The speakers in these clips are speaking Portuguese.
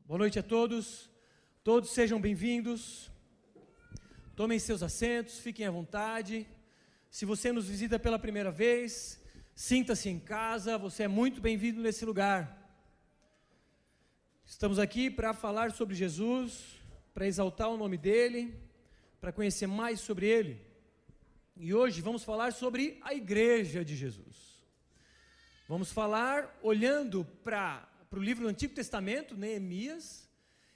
Boa noite a todos. Todos sejam bem-vindos. Tomem seus assentos, fiquem à vontade. Se você nos visita pela primeira vez, sinta-se em casa, você é muito bem-vindo nesse lugar. Estamos aqui para falar sobre Jesus, para exaltar o nome dele, para conhecer mais sobre ele. E hoje vamos falar sobre a igreja de Jesus. Vamos falar olhando para o livro do Antigo Testamento, Neemias,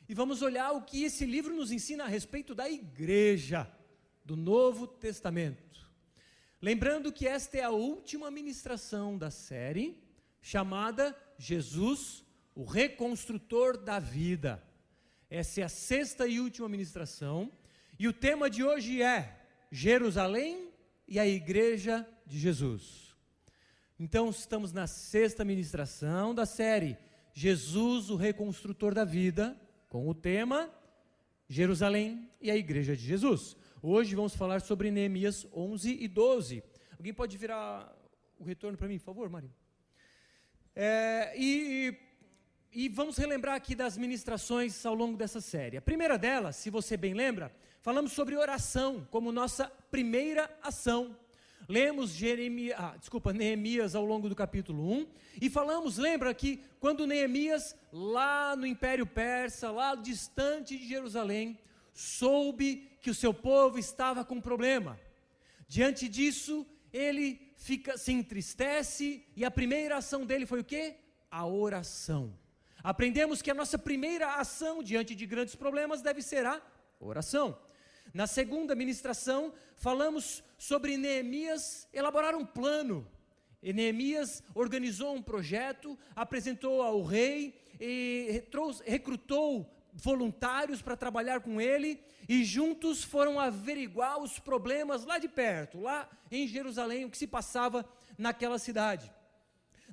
e vamos olhar o que esse livro nos ensina a respeito da igreja do Novo Testamento. Lembrando que esta é a última ministração da série, chamada Jesus, o Reconstrutor da Vida. Essa é a sexta e última ministração, e o tema de hoje é Jerusalém e a igreja de Jesus. Então, estamos na sexta ministração da série Jesus, o Reconstrutor da Vida, com o tema Jerusalém e a igreja de Jesus. Hoje vamos falar sobre Neemias 11 e 12. Alguém pode virar o retorno para mim, por favor, Mário? E vamos relembrar aqui das ministrações ao longo dessa série. A primeira delas, se você bem lembra, falamos sobre oração como nossa primeira ação. Lemos Neemias ao longo do capítulo 1 e falamos, lembra que quando Neemias, lá no Império Persa, lá distante de Jerusalém, soube que o seu povo estava com problema. Diante disso, ele se entristece e a primeira ação dele foi o quê? A oração. Aprendemos que a nossa primeira ação diante de grandes problemas deve ser a oração. Na segunda ministração, falamos sobre Neemias elaborar um plano. E Neemias organizou um projeto, apresentou ao rei, e recrutou voluntários para trabalhar com ele, e juntos foram averiguar os problemas lá de perto, lá em Jerusalém, o que se passava naquela cidade.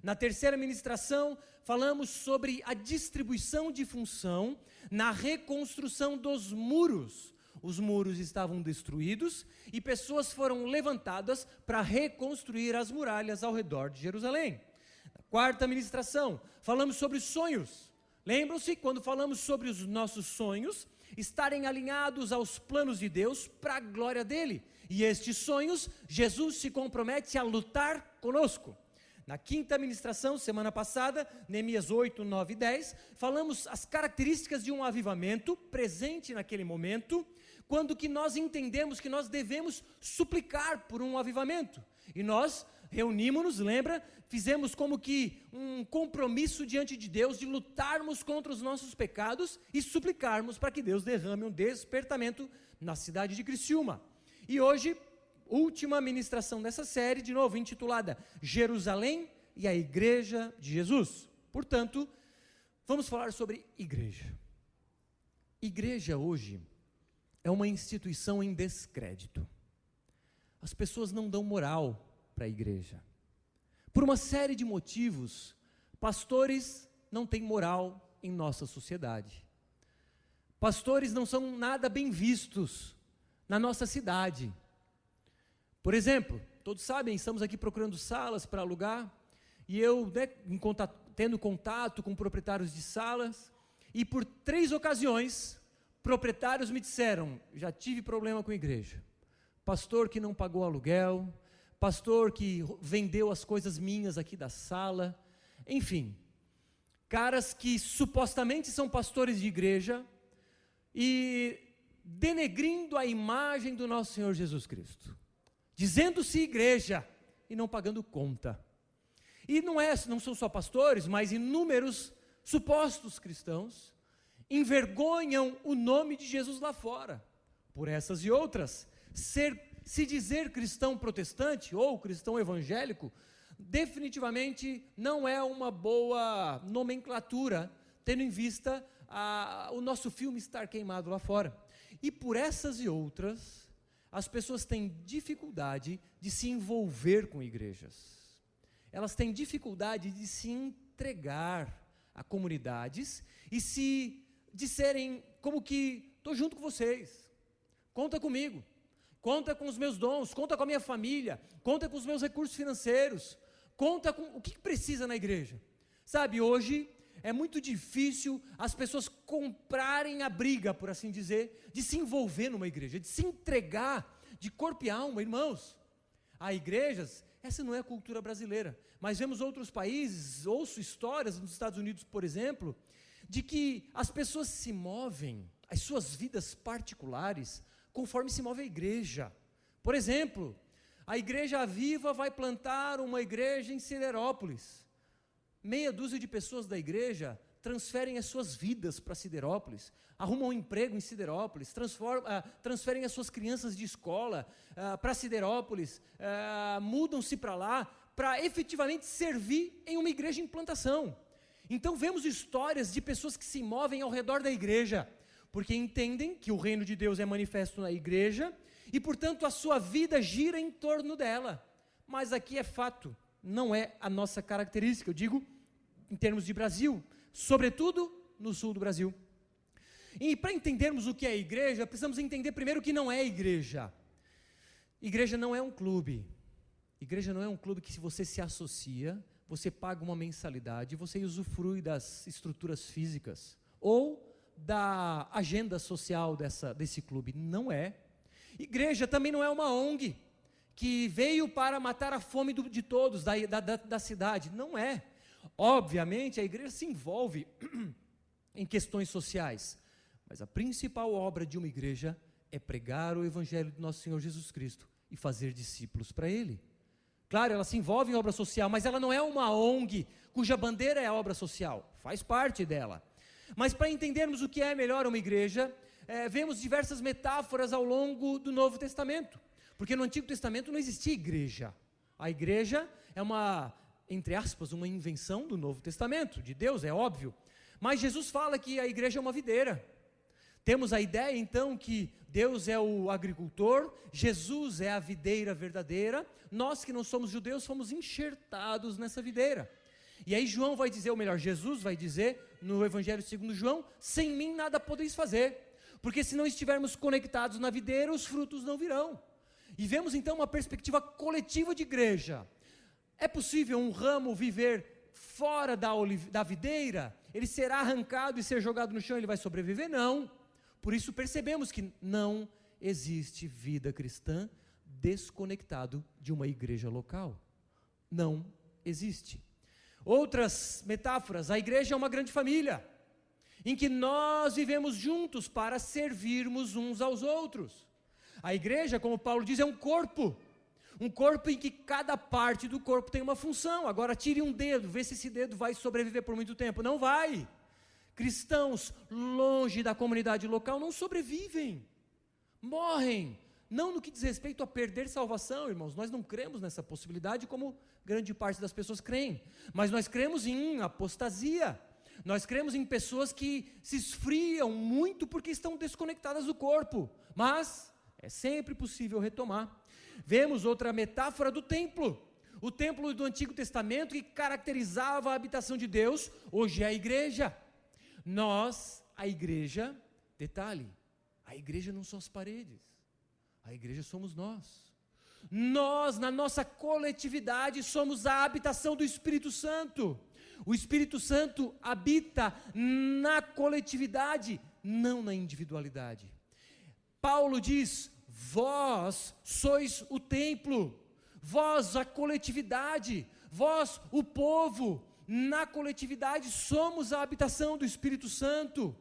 Na terceira ministração, falamos sobre a distribuição de função na reconstrução dos muros. Os muros estavam destruídos e pessoas foram levantadas para reconstruir as muralhas ao redor de Jerusalém. Na quarta ministração, falamos sobre sonhos. Lembram-se quando falamos sobre os nossos sonhos estarem alinhados aos planos de Deus para a glória dele. E estes sonhos, Jesus se compromete a lutar conosco. Na quinta ministração, semana passada, Neemias 8, 9 e 10, falamos as características de um avivamento presente naquele momento, quando que nós entendemos que nós devemos suplicar por um avivamento. E nós reunimos-nos, lembra? Fizemos como que um compromisso diante de Deus de lutarmos contra os nossos pecados e suplicarmos para que Deus derrame um despertamento na cidade de Criciúma. E hoje, última ministração dessa série, de novo intitulada Jerusalém e a Igreja de Jesus. Portanto, vamos falar sobre igreja. Igreja hoje é uma instituição em descrédito. As pessoas não dão moral para a igreja. Por uma série de motivos, pastores não têm moral em nossa sociedade. Pastores não são nada bem vistos na nossa cidade. Por exemplo, todos sabem, estamos aqui procurando salas para alugar, e eu, tendo contato com proprietários de salas, e por 3 ocasiões, proprietários me disseram, já tive problema com a igreja, pastor que não pagou aluguel, pastor que vendeu as coisas minhas aqui da sala, enfim, caras que supostamente são pastores de igreja, e denegrindo a imagem do nosso Senhor Jesus Cristo, dizendo-se igreja e não pagando conta. E não são só pastores, mas inúmeros supostos cristãos envergonham o nome de Jesus lá fora. Por essas e outras, se dizer cristão protestante ou cristão evangélico, definitivamente não é uma boa nomenclatura, tendo em vista o nosso filme estar queimado lá fora. E por essas e outras, as pessoas têm dificuldade de se envolver com igrejas. Elas têm dificuldade de se entregar a comunidades e se disserem como que estou junto com vocês, conta comigo, conta com os meus dons, conta com a minha família, conta com os meus recursos financeiros, conta com o que precisa na igreja. Sabe, hoje é muito difícil as pessoas comprarem a briga, por assim dizer, de se envolver numa igreja, de se entregar de corpo e alma, irmãos. Há igrejas, essa não é a cultura brasileira, mas vemos outros países, ouço histórias nos Estados Unidos, por exemplo, de que as pessoas se movem, as suas vidas particulares, conforme se move a igreja. Por exemplo, a Igreja Viva vai plantar uma igreja em Siderópolis. Meia dúzia de pessoas da igreja transferem as suas vidas para Siderópolis, arrumam um emprego em Siderópolis, transferem as suas crianças de escola para Siderópolis, mudam-se para lá, para efetivamente servir em uma igreja em plantação. Então vemos histórias de pessoas que se movem ao redor da igreja, porque entendem que o reino de Deus é manifesto na igreja, e portanto a sua vida gira em torno dela. Mas aqui é fato, não é a nossa característica, eu digo em termos de Brasil, sobretudo no sul do Brasil. E para entendermos o que é igreja, precisamos entender primeiro o que não é igreja. Igreja não é um clube. Igreja não é um clube que, se você se associa, você paga uma mensalidade, você usufrui das estruturas físicas ou da agenda social desse clube. Não é. Igreja também não é uma ONG que veio para matar a fome de todos, da cidade. Não é. Obviamente, a igreja se envolve em questões sociais, mas a principal obra de uma igreja é pregar o evangelho de nosso Senhor Jesus Cristo e fazer discípulos para Ele. Claro, ela se envolve em obra social, mas ela não é uma ONG cuja bandeira é a obra social, faz parte dela. Mas para entendermos o que é melhor uma igreja, vemos diversas metáforas ao longo do Novo Testamento, porque no Antigo Testamento não existia igreja. A igreja é uma, entre aspas, uma invenção do Novo Testamento, de Deus, é óbvio. Mas Jesus fala que a igreja é uma videira. Temos a ideia então que Deus é o agricultor, Jesus é a videira verdadeira, nós que não somos judeus fomos enxertados nessa videira. E aí João vai dizer, ou melhor, Jesus vai dizer no Evangelho segundo João, sem mim nada podeis fazer, porque se não estivermos conectados na videira, os frutos não virão. E vemos então uma perspectiva coletiva de igreja. É possível um ramo viver fora da videira? Ele será arrancado e ser jogado no chão, ele vai sobreviver? Não. Por isso percebemos que não existe vida cristã desconectado de uma igreja local. Não existe. Outras metáforas, a igreja é uma grande família, em que nós vivemos juntos para servirmos uns aos outros. A igreja, como Paulo diz, é um corpo em que cada parte do corpo tem uma função. Agora tire um dedo, vê se esse dedo vai sobreviver por muito tempo. Não vai. Cristãos longe da comunidade local não sobrevivem, morrem. Não no que diz respeito a perder salvação, irmãos, nós não cremos nessa possibilidade como grande parte das pessoas creem, mas nós cremos em apostasia, nós cremos em pessoas que se esfriam muito porque estão desconectadas do corpo, mas é sempre possível retomar. Vemos outra metáfora do templo, o templo do Antigo Testamento que caracterizava a habitação de Deus, hoje é a igreja. Nós, a igreja, detalhe, a igreja não são as paredes, a igreja somos nós. Nós, na nossa coletividade, somos a habitação do Espírito Santo. O Espírito Santo habita na coletividade, não na individualidade. Paulo diz, vós sois o templo, vós a coletividade, vós o povo. Na coletividade somos a habitação do Espírito Santo.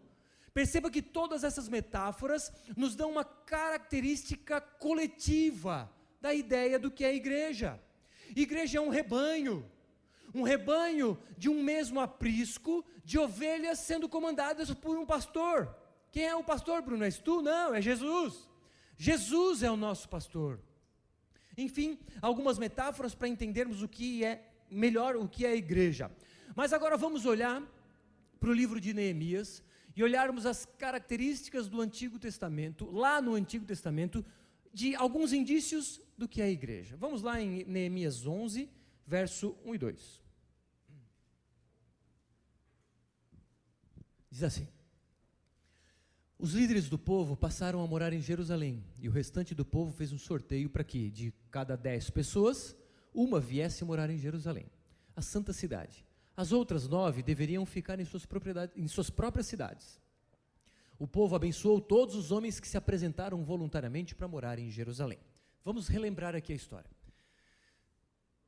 Perceba que todas essas metáforas nos dão uma característica coletiva da ideia do que é a igreja. Igreja é um rebanho de um mesmo aprisco, de ovelhas sendo comandadas por um pastor. Quem é o pastor, Bruno? És tu? Não, é Jesus. Jesus é o nosso pastor. Enfim, algumas metáforas para entendermos o que é melhor, o que é a igreja. Mas agora vamos olhar para o livro de Neemias e olharmos as características do Antigo Testamento, lá no Antigo Testamento, de alguns indícios do que é a igreja. Vamos lá em Neemias 11, verso 1 e 2. Diz assim: os líderes do povo passaram a morar em Jerusalém, e o restante do povo fez um sorteio para que, de cada 10 pessoas, uma viesse morar em Jerusalém, a santa cidade, As outras 9 deveriam ficar em suas próprias cidades. O povo abençoou todos os homens que se apresentaram voluntariamente para morar em Jerusalém. Vamos relembrar aqui a história.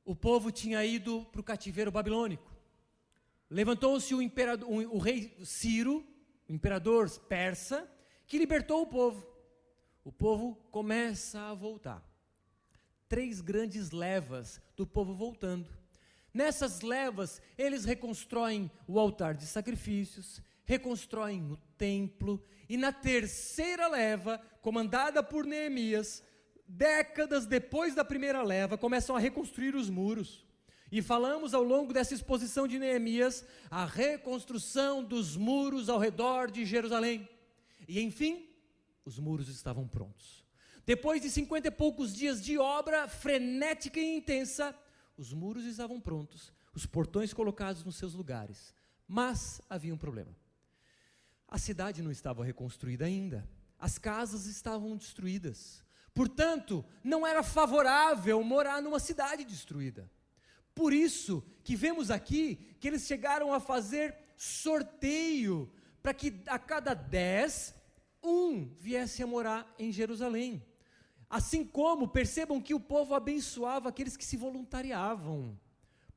O povo tinha ido para o cativeiro babilônico. Levantou-se o rei Ciro, o imperador persa, que libertou o povo. O povo começa a voltar. 3 grandes levas do povo voltando. Nessas levas, eles reconstroem o altar de sacrifícios, reconstroem o templo, e na terceira leva, comandada por Neemias, décadas depois da primeira leva, começam a reconstruir os muros. E falamos ao longo dessa exposição de Neemias, a reconstrução dos muros ao redor de Jerusalém. E enfim, os muros estavam prontos. Depois de 50 e poucos dias de obra frenética e intensa, os muros estavam prontos, os portões colocados nos seus lugares. Mas havia um problema. A cidade não estava reconstruída ainda. As casas estavam destruídas. Portanto, não era favorável morar numa cidade destruída. Por isso que vemos aqui que eles chegaram a fazer sorteio para que a cada 10, um viesse a morar em Jerusalém. Assim como percebam que o povo abençoava aqueles que se voluntariavam,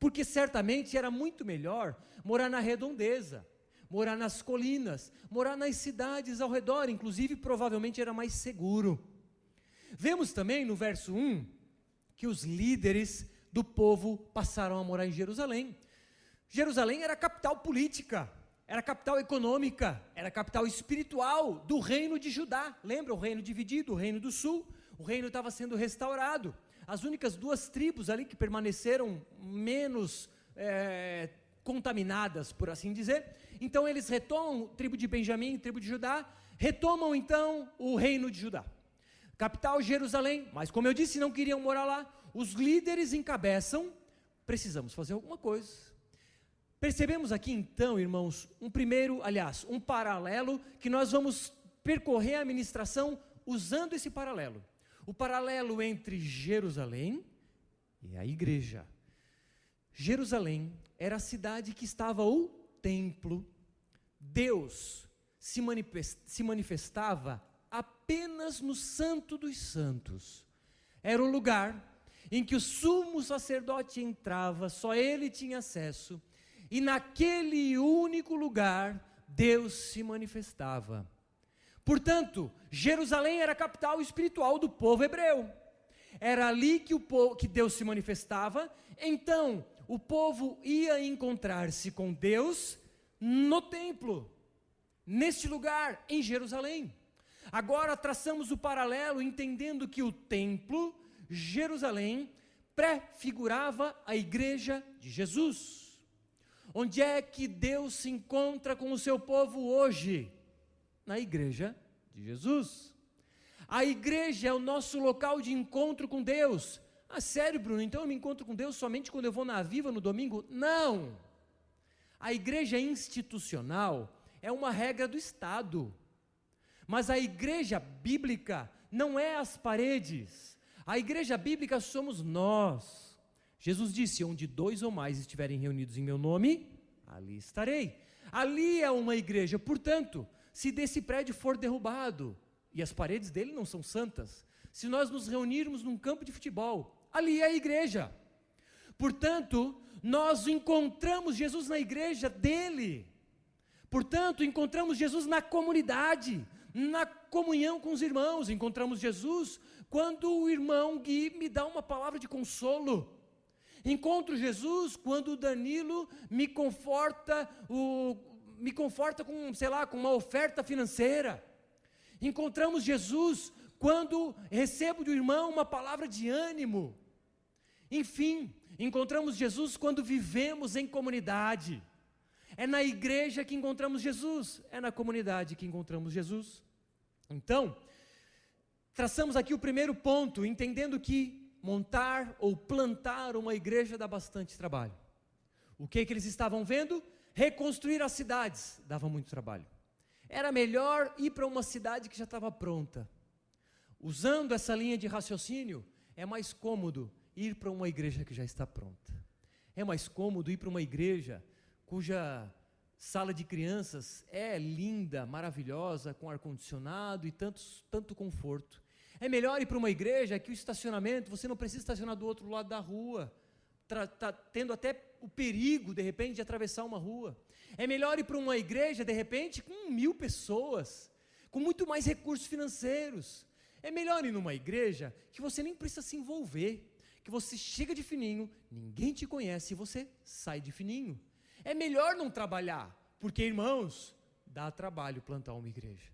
porque certamente era muito melhor morar na redondeza, morar nas colinas, morar nas cidades ao redor, inclusive provavelmente era mais seguro. Vemos também no verso 1 que os líderes do povo passaram a morar em Jerusalém. Jerusalém era a capital política, era a capital econômica, era a capital espiritual do reino de Judá. Lembra o reino dividido, o reino do sul? O reino estava sendo restaurado. As únicas 2 tribos ali que permaneceram menos contaminadas, por assim dizer. Então eles retomam, tribo de Benjamim, tribo de Judá, retomam então o reino de Judá. Capital Jerusalém, mas como eu disse, não queriam morar lá. Os líderes encabeçam, precisamos fazer alguma coisa. Percebemos aqui então, irmãos, um paralelo que nós vamos percorrer a ministração usando esse paralelo. O paralelo entre Jerusalém e a igreja. Jerusalém era a cidade que estava o templo. Deus se manifestava apenas no Santo dos Santos. Era o lugar em que o sumo sacerdote entrava, só ele tinha acesso, e naquele único lugar Deus se manifestava. Portanto, Jerusalém era a capital espiritual do povo hebreu. Era ali que Deus se manifestava. Então, o povo ia encontrar-se com Deus no templo, neste lugar, em Jerusalém. Agora traçamos o paralelo, entendendo que o templo, Jerusalém, prefigurava a igreja de Jesus. Onde é que Deus se encontra com o seu povo hoje? Na igreja de Jesus. A igreja é o nosso local de encontro com Deus. Ah, sério, Bruno, então eu me encontro com Deus somente quando eu vou na Aviva no domingo? Não! A igreja institucional é uma regra do Estado. Mas a igreja bíblica não é as paredes. A igreja bíblica somos nós. Jesus disse, onde 2 ou mais estiverem reunidos em meu nome, ali estarei. Ali é uma igreja. Portanto, se desse prédio for derrubado, e as paredes dele não são santas, se nós nos reunirmos num campo de futebol, ali é a igreja. Portanto, nós encontramos Jesus na igreja dele. Portanto, encontramos Jesus na comunidade, na comunhão com os irmãos. Encontramos Jesus quando o irmão Gui me dá uma palavra de consolo. Encontro Jesus quando o Danilo me conforta com uma oferta financeira. Encontramos Jesus quando recebo do irmão uma palavra de ânimo. Enfim, encontramos Jesus quando vivemos em comunidade. É na igreja que encontramos Jesus, é na comunidade que encontramos Jesus. Então, traçamos aqui o primeiro ponto, entendendo que montar ou plantar uma igreja dá bastante trabalho. O que eles estavam vendo? Reconstruir as cidades dava muito trabalho. Era melhor ir para uma cidade que já estava pronta. Usando essa linha de raciocínio, é mais cômodo ir para uma igreja que já está pronta. É mais cômodo ir para uma igreja cuja sala de crianças é linda, maravilhosa, com ar-condicionado e tanto conforto. É melhor ir para uma igreja que o estacionamento, você não precisa estacionar do outro lado da rua, tá tendo até o perigo, de repente, de atravessar uma rua. É melhor ir para uma igreja, de repente, com 1000 pessoas, com muito mais recursos financeiros. É melhor ir numa igreja que você nem precisa se envolver, que você chega de fininho, ninguém te conhece e você sai de fininho. É melhor não trabalhar, porque, irmãos, dá trabalho plantar uma igreja.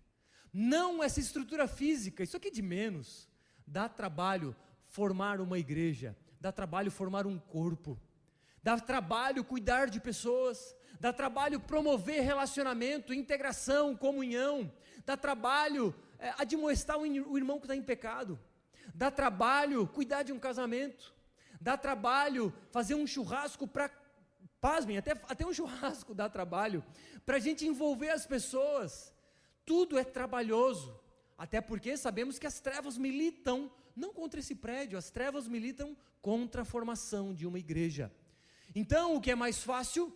Não essa estrutura física, isso aqui é de menos. Dá trabalho formar uma igreja, dá trabalho formar um corpo, dá trabalho cuidar de pessoas, dá trabalho promover relacionamento, integração, comunhão, dá trabalho admoestar o irmão que está em pecado, dá trabalho cuidar de um casamento, dá trabalho fazer um churrasco para, pasmem, até um churrasco dá trabalho, para a gente envolver as pessoas. Tudo é trabalhoso, até porque sabemos que as trevas militam, não contra esse prédio, as trevas militam contra a formação de uma igreja. Então, o que é mais fácil?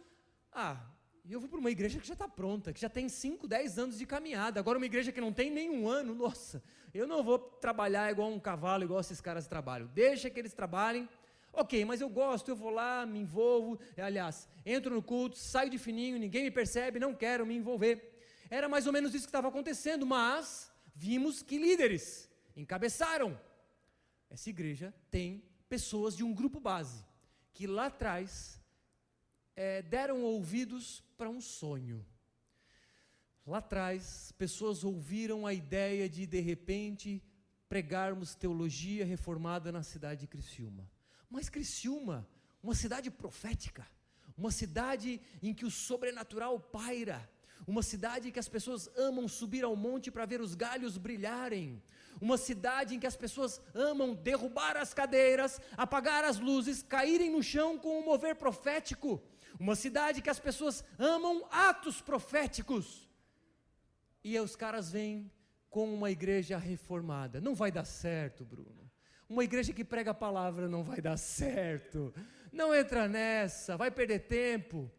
Eu vou para uma igreja que já está pronta, que já tem 5, 10 anos de caminhada. Agora uma igreja que não tem nenhum ano, nossa, eu não vou trabalhar igual um cavalo, igual esses caras trabalham. Deixa que eles trabalhem. Ok, mas eu gosto, eu vou lá, me envolvo, aliás, entro no culto, saio de fininho, ninguém me percebe, não quero me envolver. Era mais ou menos isso que estava acontecendo, mas vimos que líderes encabeçaram. Essa igreja tem pessoas de um grupo base, que lá atrás deram ouvidos para um sonho. Lá atrás, pessoas ouviram a ideia de repente, pregarmos teologia reformada na cidade de Criciúma. Mas Criciúma, uma cidade profética, uma cidade em que o sobrenatural paira, uma cidade em que as pessoas amam subir ao monte para ver os galhos brilharem, uma cidade em que as pessoas amam derrubar as cadeiras, apagar as luzes, caírem no chão com um mover profético, uma cidade que as pessoas amam atos proféticos. E aí os caras vêm com uma igreja reformada. Não vai dar certo, Bruno. Uma igreja que prega a palavra não vai dar certo. Não entra nessa, vai perder tempo.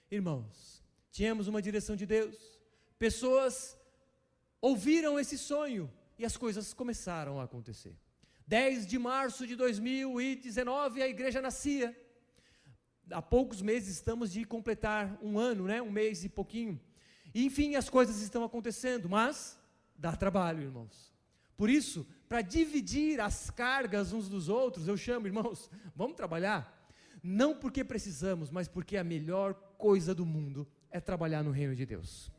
Irmãos, tínhamos uma direção de Deus. Pessoas ouviram esse sonho e as coisas começaram a acontecer. 10 de março de 2019, a igreja nascia. Há poucos meses estamos de completar um ano, um mês e pouquinho. E, enfim, as coisas estão acontecendo, mas dá trabalho, irmãos. Por isso, para dividir as cargas uns dos outros, eu chamo, irmãos, vamos trabalhar? Não porque precisamos, mas porque a melhor coisa do mundo é trabalhar no reino de Deus.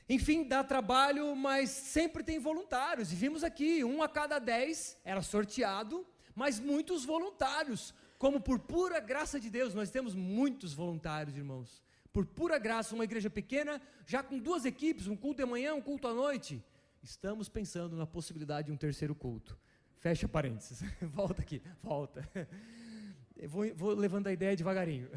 Enfim, dá trabalho, mas sempre tem voluntários. E vimos aqui, 1 a cada 10 era sorteado, mas muitos voluntários. Como por pura graça de Deus, nós temos muitos voluntários, irmãos. Por pura graça, uma igreja pequena, já com 2 equipes, um culto de manhã, um culto à noite. Estamos pensando na possibilidade de um terceiro culto. Fecha parênteses. Volta aqui, volta. Eu vou levando a ideia devagarinho.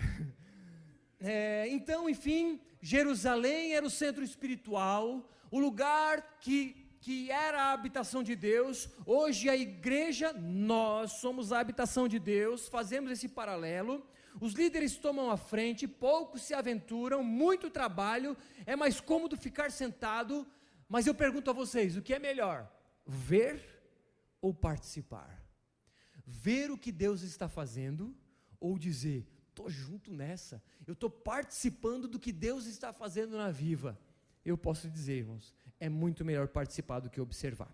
Então, enfim, Jerusalém era o centro espiritual, o lugar que era a habitação de Deus. Hoje a igreja, nós somos a habitação de Deus, fazemos esse paralelo. Os líderes tomam a frente, poucos se aventuram, muito trabalho, é mais cômodo ficar sentado. Mas eu pergunto a vocês, o que é melhor? Ver ou participar? Ver o que Deus está fazendo ou dizer, estou junto nessa, eu estou participando do que Deus está fazendo na Viva? Eu posso dizer, irmãos, é muito melhor participar do que observar.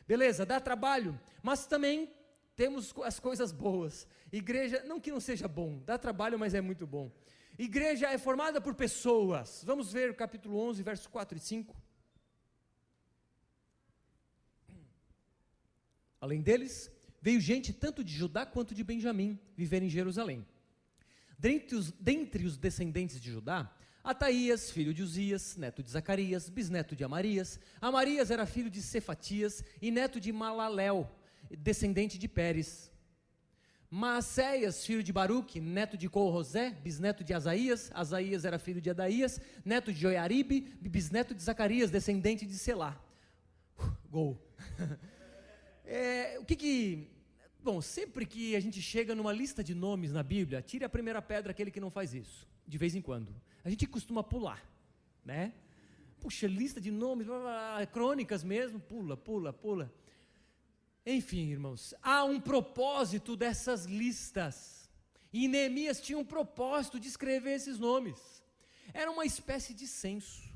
Beleza, dá trabalho, mas também temos as coisas boas. Igreja, não que não seja bom, dá trabalho, mas é muito bom. Igreja é formada por pessoas. Vamos ver o capítulo 11, versos 4 e 5. Além deles, veio gente tanto de Judá quanto de Benjamim viver em Jerusalém. Dentre os descendentes de Judá, Ataías, filho de Uzias, neto de Zacarias, bisneto de Amarias. Amarias era filho de Cefatias e neto de Malaléu, descendente de Pérez. Maacéias, filho de Baruque, neto de Colrosé, bisneto de Asaías. Asaías era filho de Adaías, neto de Joiaribe, bisneto de Zacarias, descendente de Selá. Gol. Bom, sempre que a gente chega numa lista de nomes na Bíblia, tire a primeira pedra aquele que não faz isso, de vez em quando. A gente costuma pular, né? Puxa, lista de nomes, crônicas mesmo, pula. Enfim, irmãos, há um propósito dessas listas. E Neemias tinha um propósito de escrever esses nomes. Era uma espécie de censo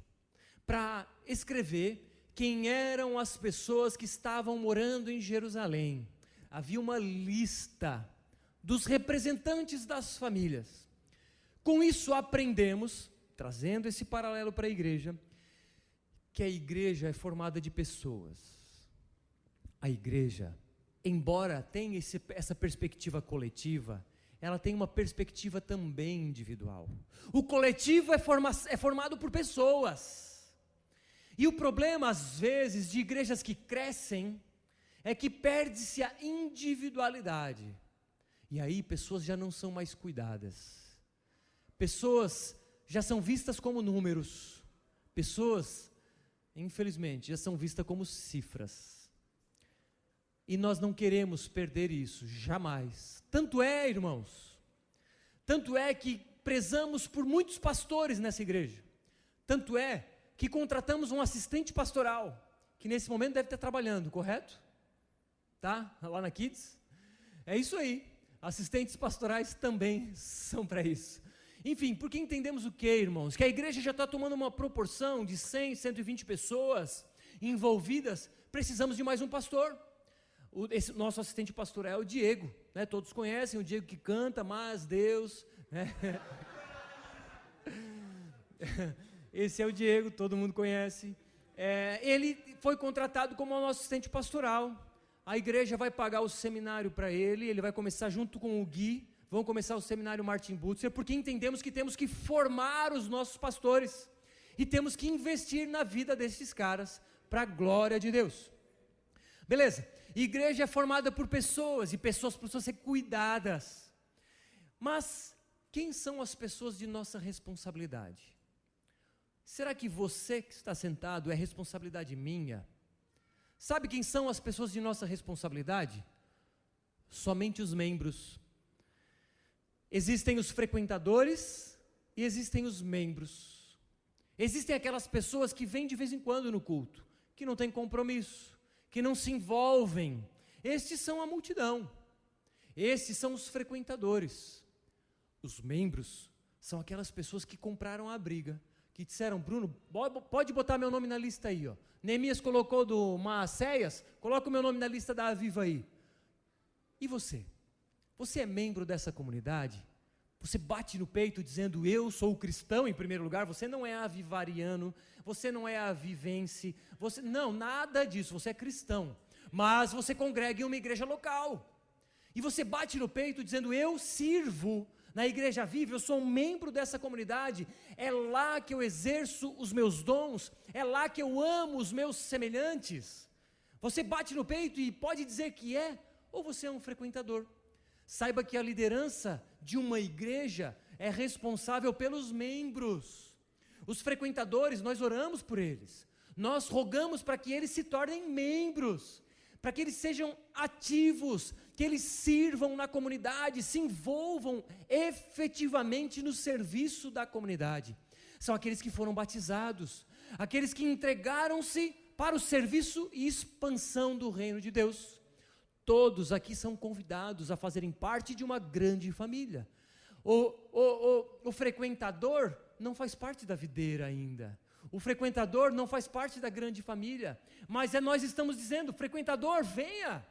para escrever quem eram as pessoas que estavam morando em Jerusalém. Havia uma lista dos representantes das famílias. Com isso aprendemos, trazendo esse paralelo para a igreja, que a igreja é formada de pessoas. A igreja, embora tenha essa perspectiva coletiva, ela tem uma perspectiva também individual. O coletivo é formado por pessoas. E o problema, às vezes, de igrejas que crescem, é que perde-se a individualidade. E aí pessoas já não são mais cuidadas. Pessoas já são vistas como números. Pessoas, infelizmente, já são vistas como cifras. E nós não queremos perder isso, jamais. Tanto é, irmãos, tanto é que prezamos por muitos pastores nessa igreja. Tanto é que contratamos um assistente pastoral, que nesse momento deve estar trabalhando, correto? Tá? Lá na Kids. É isso aí. Assistentes pastorais também são para isso. Enfim, porque entendemos o que, irmãos? Que a igreja já está tomando uma proporção de 100, 120 pessoas envolvidas, precisamos de mais um pastor. Esse nosso assistente pastoral é o Diego, né? Todos conhecem o Diego que canta, mas Deus, né? Esse é o Diego, todo mundo conhece. Ele foi contratado como nosso assistente pastoral. A igreja vai pagar o seminário para ele, ele vai começar junto com o Gui, vão começar o seminário Martin Butzer, porque entendemos que temos que formar os nossos pastores, e temos que investir na vida desses caras, para a glória de Deus. Beleza, igreja é formada por pessoas, e pessoas precisam ser cuidadas. Mas, quem são as pessoas de nossa responsabilidade? Será que você que está sentado é responsabilidade minha? Sabe quem são as pessoas de nossa responsabilidade? Somente os membros. Existem os frequentadores e existem os membros. Existem aquelas pessoas que vêm de vez em quando no culto, que não têm compromisso, que não se envolvem. Estes são a multidão. Estes são os frequentadores. Os membros são aquelas pessoas que compraram a briga, que disseram: Bruno, pode botar meu nome na lista aí, ó. Neemias colocou do Maacéias, coloca o meu nome na lista da Aviva aí. E você? Você é membro dessa comunidade? Você bate no peito dizendo: eu sou cristão em primeiro lugar? Você não é avivariano, você não é avivense, não, nada disso, você é cristão. Mas você congrega em uma igreja local. E você bate no peito dizendo: eu sirvo na Igreja Viva, eu sou um membro dessa comunidade, é lá que eu exerço os meus dons, é lá que eu amo os meus semelhantes. Você bate no peito e pode dizer que é, ou você é um frequentador. Saiba que a liderança de uma igreja é responsável pelos membros. Os frequentadores, nós oramos por eles, nós rogamos para que eles se tornem membros, para que eles sejam ativos, que eles sirvam na comunidade, se envolvam efetivamente no serviço da comunidade. São aqueles que foram batizados, aqueles que entregaram-se para o serviço e expansão do reino de Deus. Todos aqui são convidados a fazerem parte de uma grande família. O frequentador não faz parte da videira ainda. O frequentador não faz parte da grande família, mas nós estamos dizendo: frequentador, venha,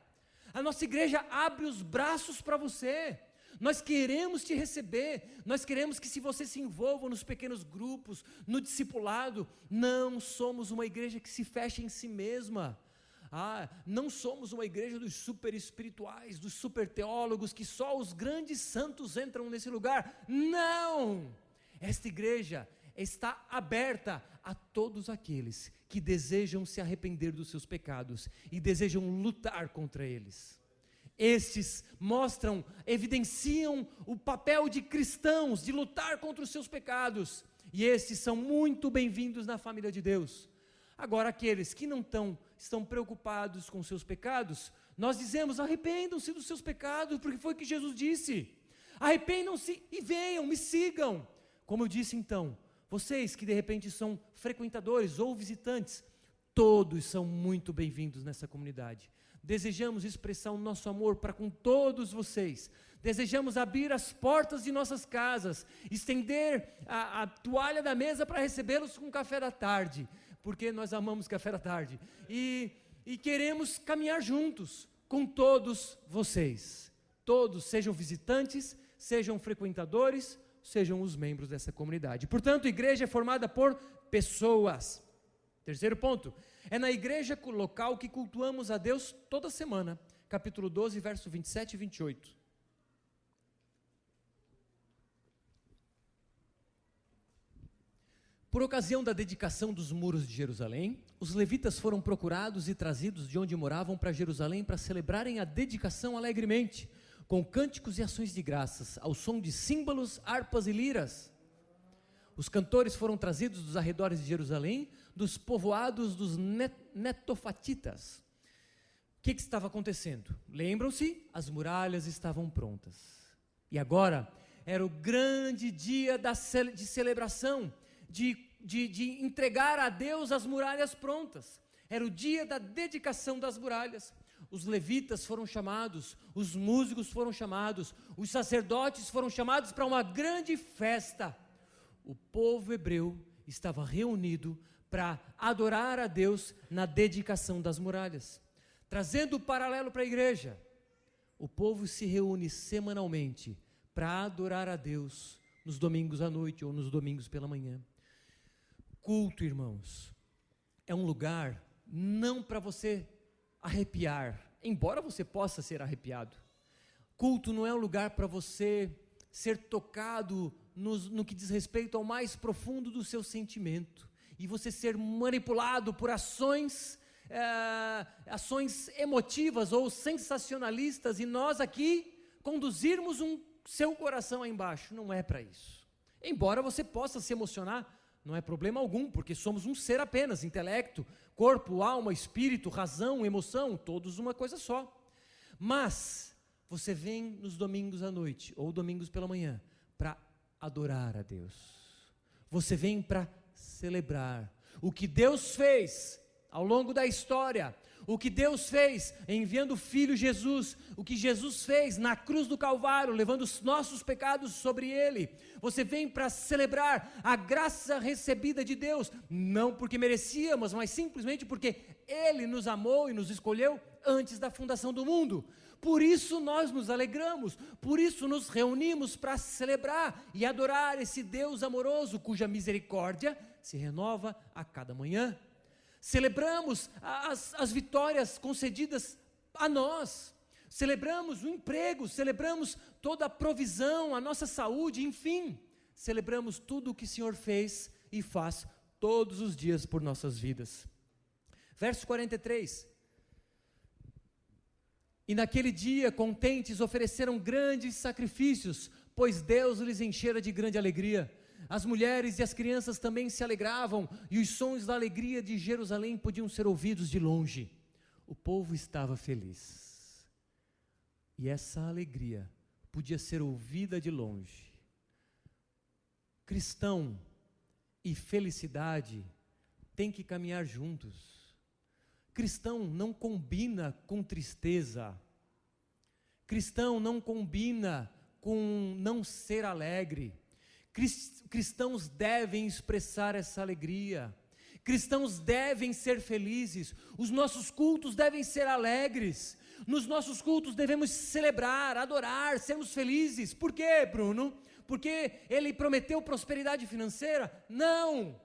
a nossa igreja abre os braços para você, nós queremos te receber, nós queremos que se você se envolva nos pequenos grupos, no discipulado. Não somos uma igreja que se fecha em si mesma, não somos uma igreja dos super espirituais, dos super teólogos, que só os grandes santos entram nesse lugar. Não, esta igreja está aberta a todos aqueles que desejam se arrepender dos seus pecados e desejam lutar contra eles. Estes mostram, evidenciam o papel de cristãos, de lutar contra os seus pecados, e estes são muito bem-vindos na família de Deus. Agora, aqueles que não estão preocupados com seus pecados, Nós dizemos: arrependam-se dos seus pecados, porque foi o que Jesus disse. Arrependam-se e venham, me sigam. Como eu disse então, vocês que de repente são frequentadores ou visitantes, todos são muito bem-vindos nessa comunidade. Desejamos expressar o nosso amor para com todos vocês. Desejamos abrir as portas de nossas casas, estender a toalha da mesa para recebê-los com café da tarde, porque nós amamos café da tarde. E queremos caminhar juntos com todos vocês. Todos, sejam visitantes, sejam frequentadores, sejam os membros dessa comunidade. Portanto, a igreja é formada por pessoas. Terceiro ponto, é na igreja local que cultuamos a Deus toda semana. Capítulo 12, verso 27 e 28. Por ocasião da dedicação dos muros de Jerusalém, os levitas foram procurados e trazidos de onde moravam para Jerusalém para celebrarem a dedicação alegremente, com cânticos e ações de graças, ao som de símbolos, harpas e liras. Os cantores foram trazidos dos arredores de Jerusalém, dos povoados dos netofatitas. O que estava acontecendo? Lembram-se? As muralhas estavam prontas. E agora era o grande dia de celebração, de entregar a Deus as muralhas prontas. Era o dia da dedicação das muralhas. Os levitas foram chamados, os músicos foram chamados, os sacerdotes foram chamados para uma grande festa. O povo hebreu estava reunido para adorar a Deus na dedicação das muralhas. Trazendo o paralelo para a igreja, o povo se reúne semanalmente para adorar a Deus nos domingos à noite ou nos domingos pela manhã. Culto, irmãos, é um lugar não para você arrepiar, embora você possa ser arrepiado. Culto não é um lugar para você ser tocado no que diz respeito ao mais profundo do seu sentimento, e você ser manipulado por ações emotivas ou sensacionalistas, e nós aqui conduzirmos seu coração aí embaixo. Não é para isso. Embora você possa se emocionar, não é problema algum, porque somos um ser apenas, intelecto, corpo, alma, espírito, razão, emoção, todos uma coisa só. Mas você vem nos domingos à noite, ou domingos pela manhã, para adorar a Deus. Você vem para celebrar o que Deus fez ao longo da história, o que Deus fez enviando o Filho Jesus, o que Jesus fez na cruz do Calvário, levando os nossos pecados sobre Ele. Você vem para celebrar a graça recebida de Deus, não porque merecíamos, mas simplesmente porque Ele nos amou e nos escolheu antes da fundação do mundo. Por isso nós nos alegramos, por isso nos reunimos para celebrar e adorar esse Deus amoroso, cuja misericórdia se renova a cada manhã. Celebramos as vitórias concedidas a nós, celebramos o emprego, celebramos toda a provisão, a nossa saúde, enfim, celebramos tudo o que o Senhor fez e faz todos os dias por nossas vidas. Verso 43. E naquele dia, contentes, ofereceram grandes sacrifícios, pois Deus lhes enchera de grande alegria. As mulheres e as crianças também se alegravam, e os sons da alegria de Jerusalém podiam ser ouvidos de longe. O povo estava feliz, e essa alegria podia ser ouvida de longe. Cristão e felicidade têm que caminhar juntos. Cristão não combina com tristeza. Cristão não combina com não ser alegre. Cristãos devem expressar essa alegria. Cristãos devem ser felizes. Os nossos cultos devem ser alegres. Nos nossos cultos devemos celebrar, adorar, sermos felizes. Por quê, Bruno? Porque Ele prometeu prosperidade financeira? Não!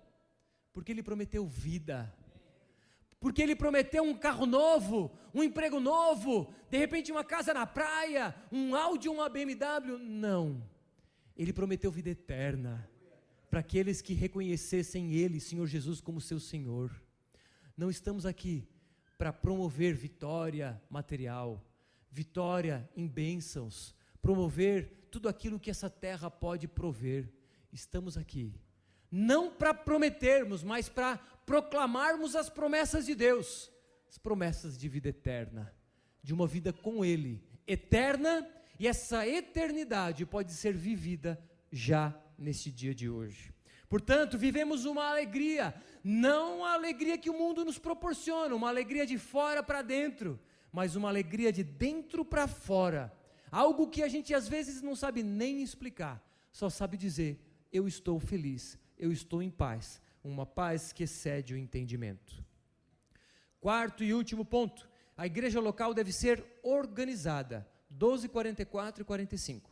Porque Ele prometeu vida. Porque Ele prometeu um carro novo, um emprego novo, de repente uma casa na praia, um Audi ou uma BMW? Não. Ele prometeu vida eterna, para aqueles que reconhecessem Ele, Senhor Jesus, como seu Senhor. Não estamos aqui para promover vitória material, vitória em bênçãos, promover tudo aquilo que essa terra pode prover. Estamos aqui, não para prometermos, mas para proclamarmos as promessas de Deus, as promessas de vida eterna. de uma vida com Ele, eterna, e essa eternidade pode ser vivida já neste dia de hoje. Portanto, vivemos uma alegria, não a alegria que o mundo nos proporciona, uma alegria de fora para dentro, mas uma alegria de dentro para fora, algo que a gente às vezes não sabe nem explicar, só sabe dizer: eu estou feliz, eu estou em paz, uma paz que excede o entendimento. Quarto e último ponto, a igreja local deve ser organizada. 12, 44 e 45.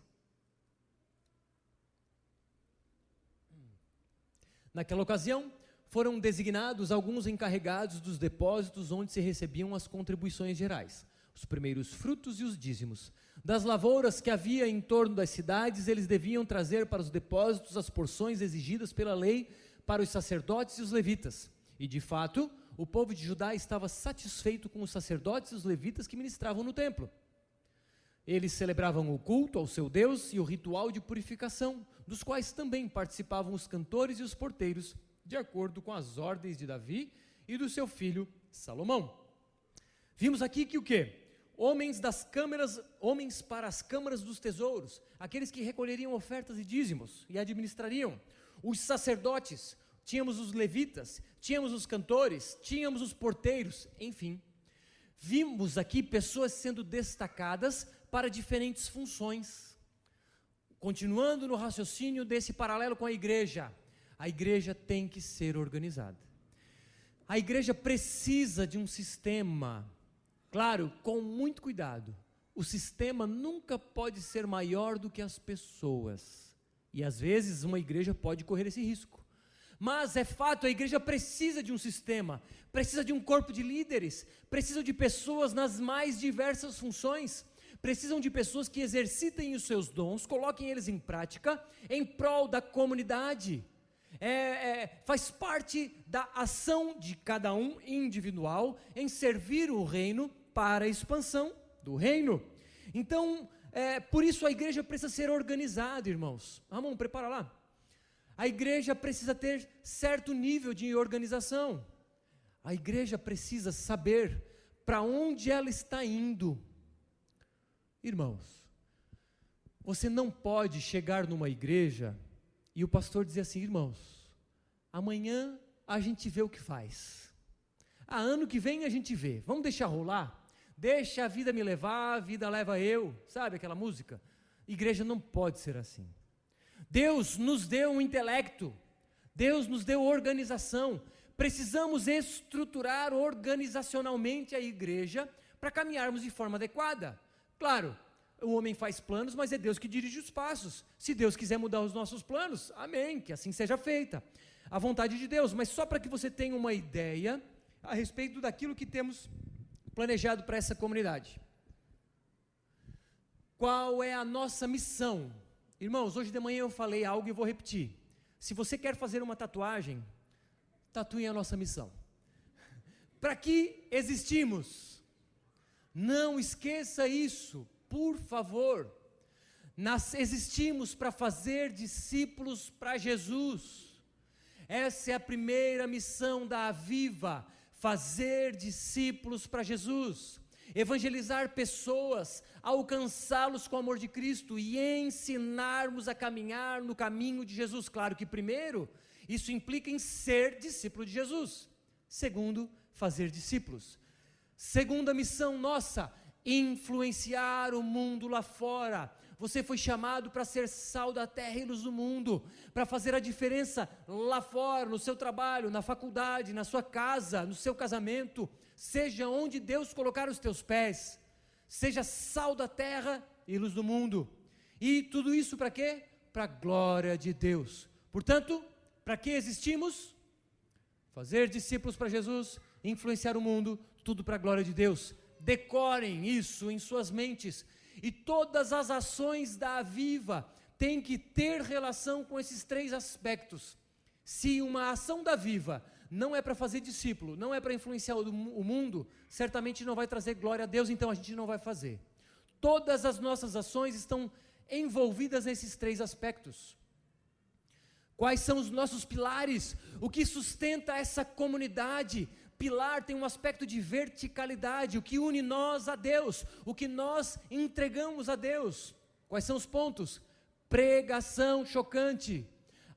Naquela ocasião, foram designados alguns encarregados dos depósitos onde se recebiam as contribuições gerais, os primeiros frutos e os dízimos. Das lavouras que havia em torno das cidades, eles deviam trazer para os depósitos as porções exigidas pela lei para os sacerdotes e os levitas. E, de fato, o povo de Judá estava satisfeito com os sacerdotes e os levitas que ministravam no templo. Eles celebravam o culto ao seu Deus e o ritual de purificação, dos quais também participavam os cantores e os porteiros, de acordo com as ordens de Davi e do seu filho Salomão. Vimos aqui que o quê? Homens para as câmaras dos tesouros, aqueles que recolheriam ofertas e dízimos e administrariam. Os sacerdotes, tínhamos os levitas, tínhamos os cantores, tínhamos os porteiros, enfim. Vimos aqui pessoas sendo destacadas para diferentes funções. Continuando no raciocínio desse paralelo com a igreja tem que ser organizada. A igreja precisa de um sistema, claro, com muito cuidado. O sistema nunca pode ser maior do que as pessoas, e às vezes uma igreja pode correr esse risco. Mas é fato, a igreja precisa de um sistema, precisa de um corpo de líderes, precisa de pessoas nas mais diversas funções, precisam de pessoas que exercitem os seus dons, coloquem eles em prática, em prol da comunidade. Faz parte da ação de cada um individual em servir o reino para a expansão do reino. Então, por isso a igreja precisa ser organizada, irmãos. Ramon, prepara lá. A igreja precisa ter certo nível de organização. A igreja precisa saber para onde ela está indo. Irmãos, você não pode chegar numa igreja e o pastor dizer assim: irmãos, amanhã a gente vê o que faz. Ano que vem a gente vê. Vamos deixar rolar? Deixa a vida me levar, a vida leva eu. Sabe aquela música? Igreja não pode ser assim. Deus nos deu um intelecto, Deus nos deu organização, precisamos estruturar organizacionalmente a igreja para caminharmos de forma adequada. Claro, o homem faz planos, mas é Deus que dirige os passos. Se Deus quiser mudar os nossos planos, amém, que assim seja feita, a vontade de Deus. Mas só para que você tenha uma ideia a respeito daquilo que temos planejado para essa comunidade. Qual é a nossa missão? Irmãos, hoje de manhã eu falei algo e vou repetir. Se você quer fazer uma tatuagem, tatue a nossa missão. Para que existimos? Não esqueça isso, por favor. Nós existimos para fazer discípulos para Jesus. Essa é a primeira missão da Aviva, fazer discípulos para Jesus. Evangelizar pessoas, alcançá-los com o amor de Cristo e ensinarmos a caminhar no caminho de Jesus. Claro que primeiro, isso implica em ser discípulo de Jesus. Segundo, fazer discípulos. Segunda missão nossa, influenciar o mundo lá fora. Você foi chamado para ser sal da terra e luz do mundo, para fazer a diferença lá fora, no seu trabalho, na faculdade, na sua casa, no seu casamento. Seja onde Deus colocar os teus pés, seja sal da terra e luz do mundo. E tudo isso para quê? Para a glória de Deus. Portanto, para que existimos? Fazer discípulos para Jesus, influenciar o mundo, tudo para a glória de Deus. Decorem isso em suas mentes. E todas as ações da Aviva têm que ter relação com esses três aspectos. Se uma ação da Aviva não é para fazer discípulo, não é para influenciar o mundo, certamente não vai trazer glória a Deus, então a gente não vai fazer. Todas as nossas ações estão envolvidas nesses três aspectos. Quais são os nossos pilares? O que sustenta essa comunidade Pilar tem um aspecto de verticalidade, o que une nós a Deus, o que nós entregamos a Deus. Quais são os pontos? Pregação chocante,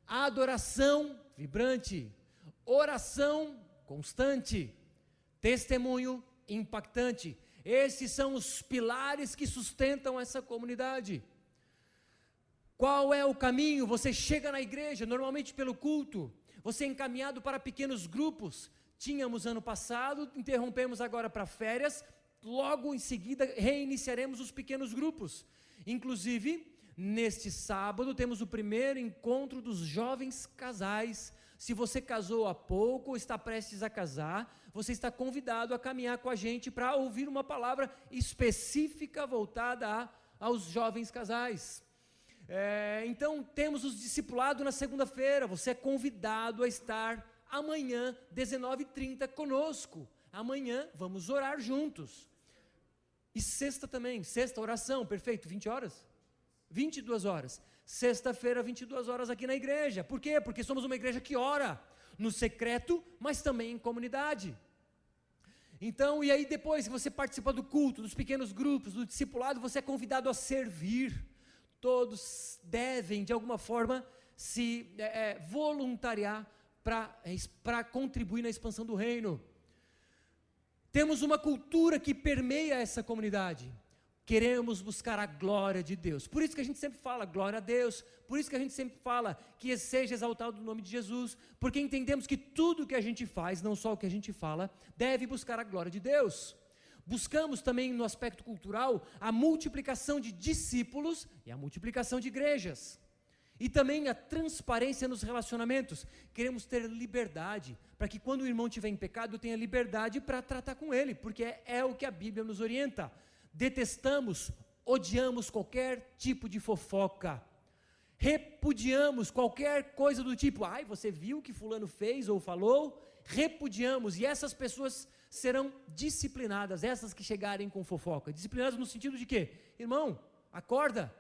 adoração vibrante, oração constante, testemunho impactante. Esses são os pilares que sustentam essa comunidade. Qual é o caminho? Você chega na igreja, normalmente pelo culto, você é encaminhado para pequenos grupos. Tínhamos ano passado, interrompemos agora para férias, logo em seguida reiniciaremos os pequenos grupos. Inclusive, neste sábado temos o primeiro encontro dos jovens casais. Se você casou há pouco ou está prestes a casar, você está convidado a caminhar com a gente para ouvir uma palavra específica voltada aos jovens casais. Então temos os discipulados na segunda-feira, você é convidado a estar amanhã, 19h30 conosco. Amanhã vamos orar juntos. E sexta também, sexta oração, perfeito, 20 horas? 22 horas. Sexta-feira, 22 horas aqui na igreja. Por quê? Porque somos uma igreja que ora no secreto, mas também em comunidade. Então, e aí depois que você participa do culto, dos pequenos grupos, do discipulado, você é convidado a servir. Todos devem, de alguma forma, se voluntariar para contribuir na expansão do reino. Temos uma cultura que permeia essa comunidade. Queremos buscar a glória de Deus. Por isso que a gente sempre fala glória a Deus. Por isso que a gente sempre fala que seja exaltado o nome de Jesus. Porque entendemos que tudo que a gente faz, não só o que a gente fala, deve buscar a glória de Deus. Buscamos também no aspecto cultural a multiplicação de discípulos e a multiplicação de igrejas. E também a transparência nos relacionamentos. Queremos ter liberdade, para que quando o irmão estiver em pecado, eu tenha liberdade para tratar com ele, porque é o que a Bíblia nos orienta. Detestamos, odiamos qualquer tipo de fofoca. Repudiamos qualquer coisa do tipo, você viu o que fulano fez ou falou? Repudiamos, e essas pessoas serão disciplinadas, essas que chegarem com fofoca. Disciplinadas no sentido de quê? Irmão, acorda,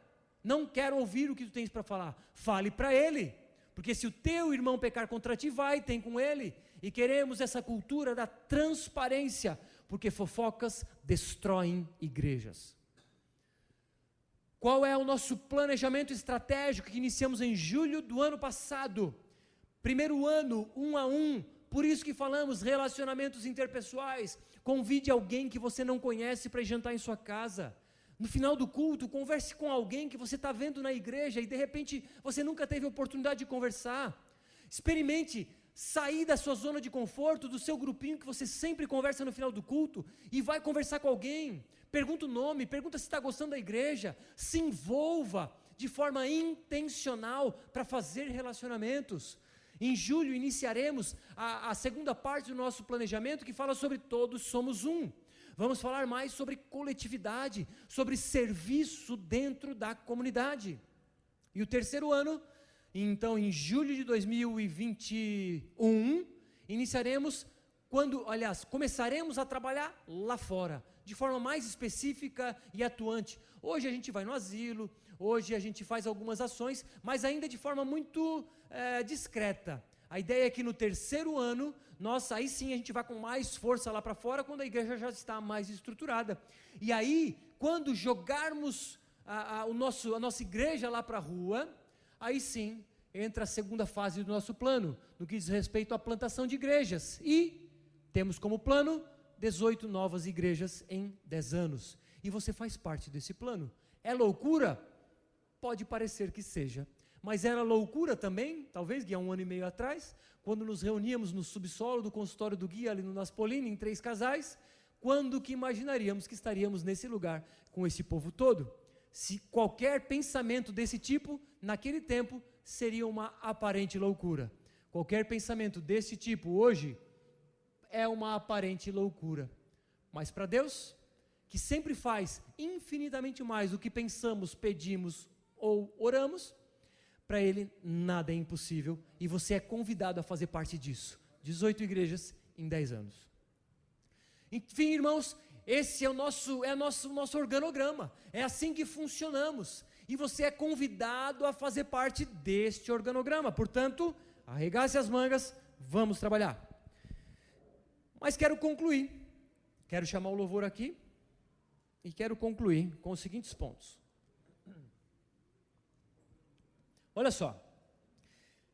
não quero ouvir o que tu tens para falar, fale para ele, porque se o teu irmão pecar contra ti, tem com ele. E queremos essa cultura da transparência, porque fofocas destroem igrejas. Qual é o nosso planejamento estratégico que iniciamos em julho do ano passado? Primeiro ano, 1 a 1, por isso que falamos relacionamentos interpessoais. Convide alguém que você não conhece para ir jantar em sua casa. No final do culto, converse com alguém que você está vendo na igreja e de repente você nunca teve a oportunidade de conversar. Experimente sair da sua zona de conforto, do seu grupinho que você sempre conversa no final do culto e vai conversar com alguém. Pergunta o nome, pergunta se está gostando da igreja, se envolva de forma intencional para fazer relacionamentos. Em julho iniciaremos a segunda parte do nosso planejamento que fala sobre todos somos um. Vamos falar mais sobre coletividade, sobre serviço dentro da comunidade. E o terceiro ano, então em julho de 2021, começaremos a trabalhar lá fora, de forma mais específica e atuante. Hoje a gente vai no asilo, hoje a gente faz algumas ações, mas ainda de forma muito discreta. A ideia é que no terceiro ano, aí sim a gente vai com mais força lá para fora, quando a igreja já está mais estruturada. E aí, quando jogarmos a nossa igreja lá para a rua, aí sim entra a segunda fase do nosso plano, no que diz respeito à plantação de igrejas. E temos como plano 18 novas igrejas em 10 anos. E você faz parte desse plano. É loucura? Pode parecer que seja. Mas era loucura também, talvez, Gui, há 1 ano e meio atrás, quando nos reuníamos no subsolo do consultório do Gui, ali no Naspolini, em 3 casais, quando que imaginaríamos que estaríamos nesse lugar com esse povo todo? Se qualquer pensamento desse tipo, naquele tempo, seria uma aparente loucura. Qualquer pensamento desse tipo, hoje, é uma aparente loucura. Mas para Deus, que sempre faz infinitamente mais do que pensamos, pedimos ou oramos, para Ele nada é impossível e você é convidado a fazer parte disso. 18 igrejas em 10 anos. Enfim, irmãos, esse é o nosso organograma. É assim que funcionamos. E você é convidado a fazer parte deste organograma. Portanto, arregace as mangas, vamos trabalhar. Mas quero concluir, quero chamar o louvor aqui, e quero concluir com os seguintes pontos. Olha só,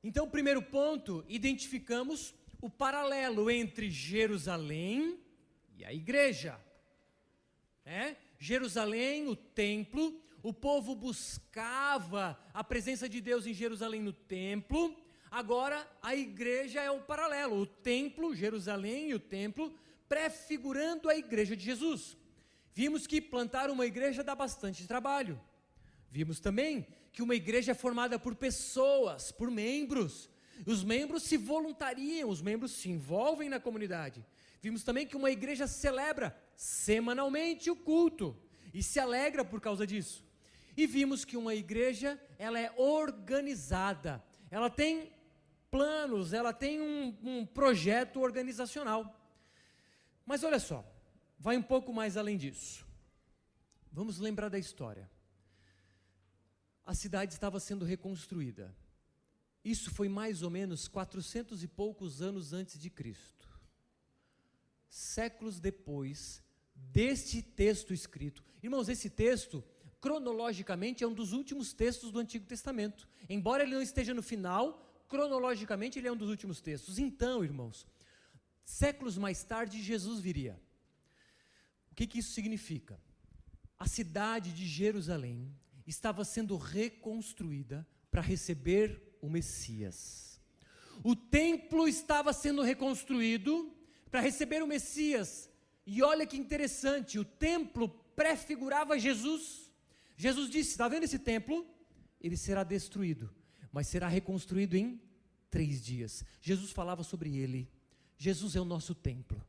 então, primeiro ponto, identificamos o paralelo entre Jerusalém e a igreja. Jerusalém, o templo, o povo buscava a presença de Deus em Jerusalém no templo. Agora, a igreja é o paralelo, o templo, Jerusalém e o templo, prefigurando a igreja de Jesus. Vimos que plantar uma igreja dá bastante trabalho. Vimos também que uma igreja é formada por pessoas, por membros. Os membros se voluntariam, os membros se envolvem na comunidade. Vimos também que uma igreja celebra semanalmente o culto e se alegra por causa disso. E vimos que uma igreja, ela é organizada, ela tem planos, ela tem um projeto organizacional. Mas olha só, vai um pouco mais além disso. Vamos lembrar da história. A cidade estava sendo reconstruída. Isso foi mais ou menos 400 e poucos anos antes de Cristo. Séculos depois deste texto escrito. Irmãos, esse texto, cronologicamente, é um dos últimos textos do Antigo Testamento. Embora ele não esteja no final, cronologicamente ele é um dos últimos textos. Então, irmãos, séculos mais tarde Jesus viria. O que isso significa? A cidade de Jerusalém estava sendo reconstruída para receber o Messias. O templo estava sendo reconstruído para receber o Messias. E olha que interessante, o templo prefigurava Jesus. Jesus disse, está vendo esse templo? Ele será destruído, mas será reconstruído em 3 dias. Jesus falava sobre ele. Jesus é o nosso templo.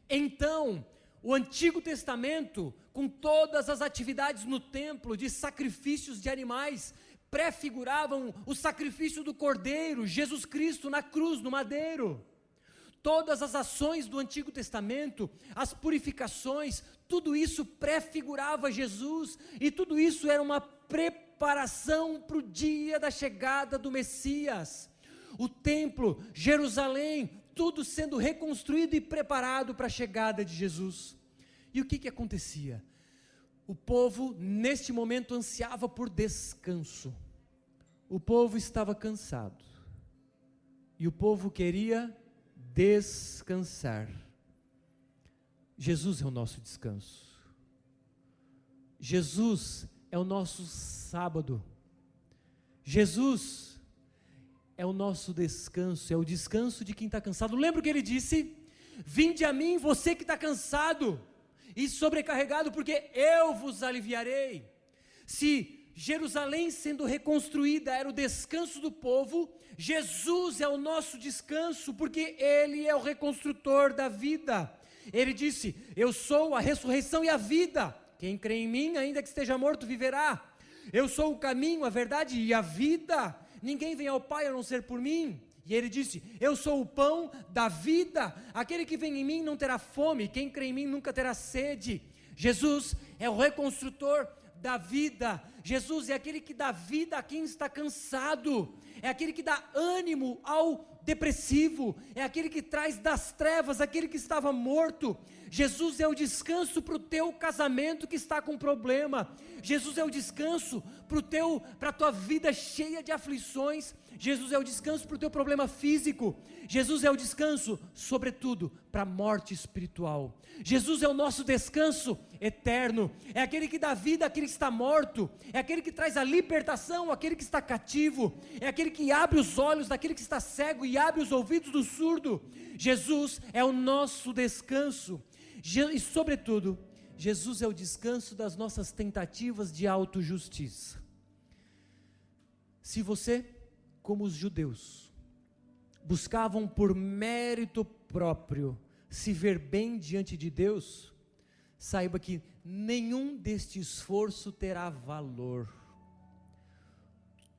Então, o Antigo Testamento, com todas as atividades no templo, de sacrifícios de animais, prefiguravam o sacrifício do Cordeiro, Jesus Cristo na cruz, no madeiro. Todas as ações do Antigo Testamento, as purificações, tudo isso prefigurava Jesus, e tudo isso era uma preparação para o dia da chegada do Messias. O templo, Jerusalém, tudo sendo reconstruído e preparado para a chegada de Jesus. E o que acontecia? O povo, neste momento, ansiava por descanso. O povo estava cansado. E o povo queria descansar. Jesus é o nosso descanso. Jesus é o nosso sábado. Jesus é o nosso descanso, é o descanso de quem está cansado. Lembra o que ele disse? Vinde a mim, você que está cansado e sobrecarregado, porque eu vos aliviarei. Se Jerusalém sendo reconstruída era o descanso do povo, Jesus é o nosso descanso, porque Ele é o reconstrutor da vida. Ele disse, eu sou a ressurreição e a vida, quem crê em mim, ainda que esteja morto, viverá. Eu sou o caminho, a verdade e a vida, ninguém vem ao Pai a não ser por mim. E ele disse, eu sou o pão da vida, aquele que vem em mim não terá fome, quem crê em mim nunca terá sede. Jesus é o reconstrutor da vida. Jesus é aquele que dá vida a quem está cansado, é aquele que dá ânimo ao depressivo, é aquele que traz das trevas aquele que estava morto. Jesus é o descanso para o teu casamento que está com problema. Jesus é o descanso para a tua vida cheia de aflições. Jesus é o descanso para o teu problema físico. Jesus é o descanso, sobretudo, para a morte espiritual. Jesus é o nosso descanso eterno. É aquele que dá vida àquele que está morto. É aquele que traz a libertação àquele que está cativo. É aquele que abre os olhos daquele que está cego e abre os ouvidos do surdo. Jesus é o nosso descanso. E, sobretudo, Jesus é o descanso das nossas tentativas de autojustiça. Se você, como os judeus, buscavam por mérito próprio se ver bem diante de Deus, saiba que nenhum deste esforço terá valor.